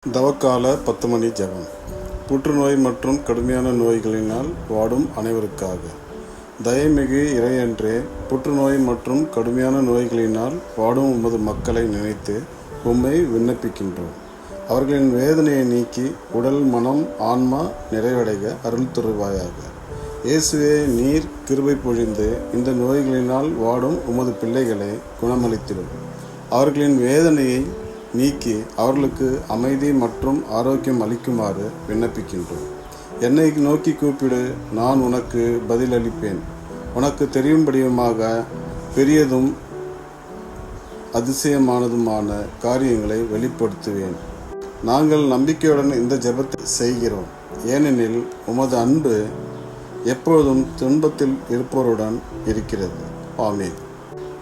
தவக்கால 10 மணி ஜெபம். புற்றுநோய் மற்றும் கடுமையான நோய்களினால் வாடும் அனைவருக்காக. தயமிகு இறையன்றே, புற்றுநோய் மற்றும் கடுமையான நோய்களினால் வாடும் உமது மக்களை நினைத்து உம்மை விண்ணப்பிக்கின்றோம். அவர்களின் வேதனையை நீக்கி உடல், மனம், ஆன்மா நிறைவடைய அருள் தருவாயாக. இயேசுவே, நீர் கிருபை பொழிந்து இந்த நோய்களினால் வாடும் உமது பிள்ளைகளை குணமளித்திடும். அவர்களின் வேதனையை நீக்கி அவர்களுக்கு அமைதி மற்றும் ஆரோக்கியம் அளிக்குமாறு விண்ணப்பிக்கின்றோம். என்னை நோக்கி கூப்பிடு, நான் உனக்கு பதிலளிப்பேன். உனக்கு தெரியும்படியுமாக பெரியதும் அதிசயமானதுமான காரியங்களை வெளிப்படுத்துவேன். நாங்கள் நம்பிக்கையுடன் இந்த ஜெபத்தை செய்கிறோம், ஏனெனில் உமது அன்பு எப்பொழுதும் துன்பத்தில் இருப்பவருடன் இருக்கிறது. ஆமீன்.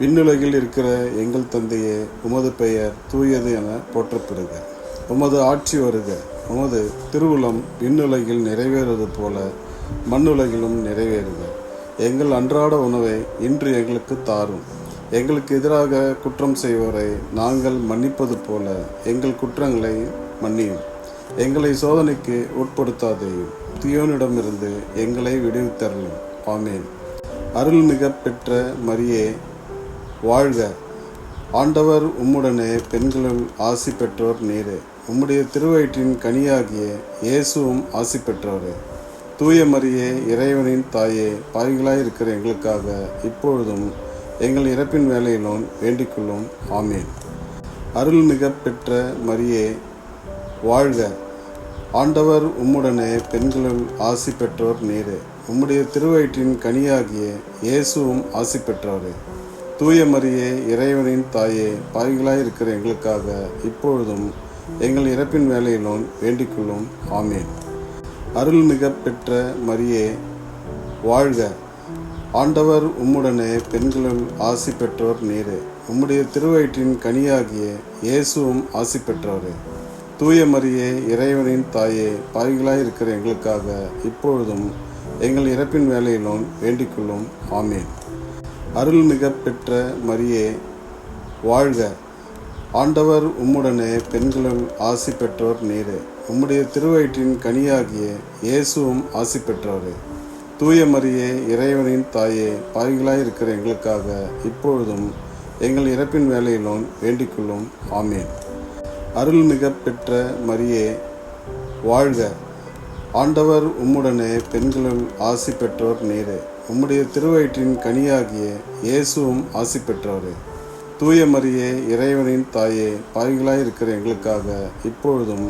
விண்ணுலகில் இருக்கிற எங்கள் தந்தையே, உமது பெயர் தூயது என போற்றப்பெறுக. உமது ஆட்சி வருக. உமது திருவுளம் விண்ணுலகில் நிறைவேறுவது போல மண்ணுலகிலும் நிறைவேறுக. எங்கள் அன்றாட உணவை இன்று எங்களுக்கு தாரும். எங்களுக்கு எதிராக குற்றம் செய்வோரை நாங்கள் மன்னிப்பது போல எங்கள் குற்றங்களை மன்னியும். எங்களை சோதனைக்கு உட்படுத்தாதேயும், தீயோனிடமிருந்து எங்களை விடுவித்தருளும். ஆமேன். அருள்மிக பெற்ற மரியே, வாழ்க. ஆண்டவர் உம்முடனே, பெண்களுள் ஆசி பெற்றோர் நீரே. உம்முடைய திருவயிற்றின் கனியாகிய இயேசுவும் ஆசி பெற்றவரே. தூய மரியே, இறைவனின் தாயே, பாவிகளாயிருக்கிற எங்களுக்காக இப்பொழுதும் எங்கள் இறப்பின் வேளையிலும் வேண்டிக்கொள்ளும். ஆமீன். அருள்மிக பெற்ற மரியே, வாழ்க. ஆண்டவர் உம்முடனே, பெண்களுள் ஆசி பெற்றோர் நீரே. உம்முடைய திருவயிற்றின் கனியாகிய இயேசுவும் ஆசி பெற்றவரே. தூய மரியே, இறைவனின் தாயே, பாவிகளாயிருக்கிற எங்களுக்காக இப்பொழுதும் எங்கள் இறப்பின் வேளையிலும் வேண்டிக்கொள்ளும். ஆமீன். அருள்மிக பெற்ற மரியே, வாழ்க. ஆண்டவர் உம்முடனே, பெண்களுள் ஆசி பெற்றோர் நீரே. உம்முடைய திருவயிற்றின் கனியாகிய இயேசுவும் ஆசி பெற்றவரே. தூய மரியே, இறைவனின் தாயே, பாவிகளாயிருக்கிற எங்களுக்காக இப்பொழுதும் எங்கள் இறப்பின் வேளையிலும் வேண்டிக்கொள்ளும். ஆமீன். அருள்மிக பெற்ற மரியே, வாழ்க. ஆண்டவர் உம்முடனே, பெண்களுள் ஆசி பெற்றோர் நீரே. உம்முடைய திருவயிற்றின் கனியாகிய இயேசுவும் ஆசி பெற்றவரே. தூய மரியே, இறைவனின் தாயே, பாவிகளாயிருக்கிற எங்களுக்காக இப்பொழுதும் எங்கள் இறப்பின் வேளையிலும் வேண்டிக்கொள்ளும். ஆமீன். அருள்மிக பெற்ற மரியே, வாழ்க. ஆண்டவர் உம்முடனே, பெண்களுள் ஆசி பெற்றோர் நீரே. உம்முடைய திருவயிற்றின் கனியாகிய இயேசுவும் ஆசி பெற்றவரே. தூய மரியே, இறைவனின் தாயே, பாவிகளாயிருக்கிற எங்களுக்காக இப்பொழுதும்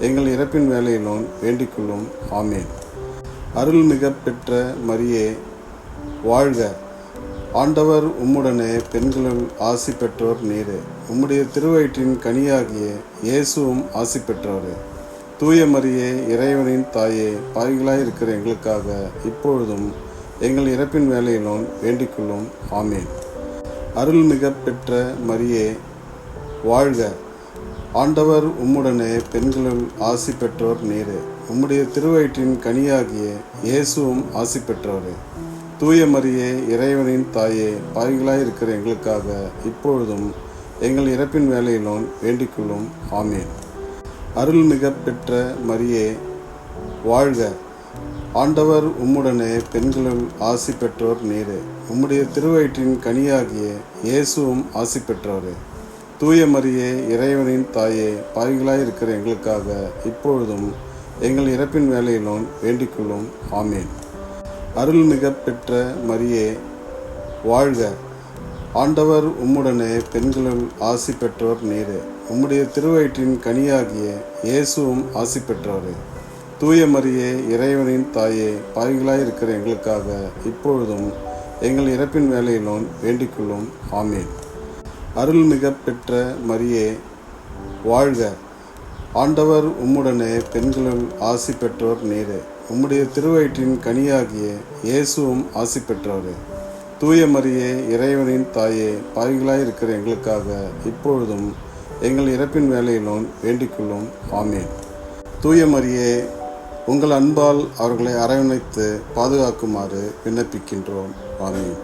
எங்கள் இறப்பின் வேளையிலும் வேண்டிக்கொள்ளும். ஆமீன். அருள்மிக பெற்ற மரியே, வாழ்க. ஆண்டவர் உம்முடனே, பெண்களுள் ஆசி பெற்றோர் நீரே. உம்முடைய திருவயிற்றின் கனியாகிய இயேசுவும் ஆசி பெற்றவரே. தூய மரியே, இறைவனின் தாயே, பாவிகளாயிருக்கிற எங்களுக்காக இப்பொழுதும் எங்கள் இறப்பின் வேளையிலும் வேண்டிக்கொள்ளும். ஆமீன். அருள்மிக பெற்ற மரியே, வாழ்க. ஆண்டவர் உம்முடனே, பெண்களுள் ஆசி பெற்றோர் நீரே. உம்முடைய திருவயிற்றின் கனியாகிய இயேசுவும் ஆசி பெற்றவரே. தூய மரியே, இறைவனின் தாயே, பாவிகளாயிருக்கிற எங்களுக்காக இப்பொழுதும் எங்கள் இறப்பின் வேளையிலும் வேண்டிக்கொள்ளும். ஆமீன். அருள்மிக பெற்ற மரியே, வாழ்க. ஆண்டவர் உம்முடனே, பெண்களுள் ஆசி பெற்றோர் நீரே. உம்முடைய திருவயிற்றின் கனியாகிய இயேசுவும் ஆசி பெற்றவரே. தூய மரியே, இறைவனின் தாயே, பாவிகளாயிருக்கிற எங்களுக்காக இப்பொழுதும் எங்கள் இறப்பின் வேளையிலும் வேண்டிக்கொள்ளும். ஆமீன். அருள்மிக பெற்ற மரியே, வாழ்க. ஆண்டவர் உம்முடனே, பெண்களுள் ஆசி பெற்றோர் நீரே. உம்முடைய திருவயிற்றின் கனியாகிய இயேசுவும் ஆசி பெற்றவரே. தூய மரியே, இறைவனின் தாயே, பாவிகளாயிருக்கிற எங்களுக்காக இப்பொழுதும் எங்கள் இறப்பின் வேளையிலும் வேண்டிக்கொள்ளும். ஆமீன். அருள்மிக பெற்ற மரியே, வாழ்க. ஆண்டவர் உம்முடனே, பெண்களுள் ஆசி பெற்றோர் நீரே. உம்முடைய திருவயிற்றின் கனியாகிய இயேசுவும் ஆசி பெற்றவரே. தூய மரியே, இறைவனின் தாயே, பாவிகளாயிருக்கிற எங்களுக்காக இப்பொழுதும் எங்கள் இறப்பின் வேளையிலும் வேண்டிக்கொள்ளும். ஆமீன். தூய மரியே, உங்கள் அன்பால் அவர்களை அரவணைத்து பாதுகாக்குமாறு விண்ணப்பிக்கின்றோம். ஆமீன்.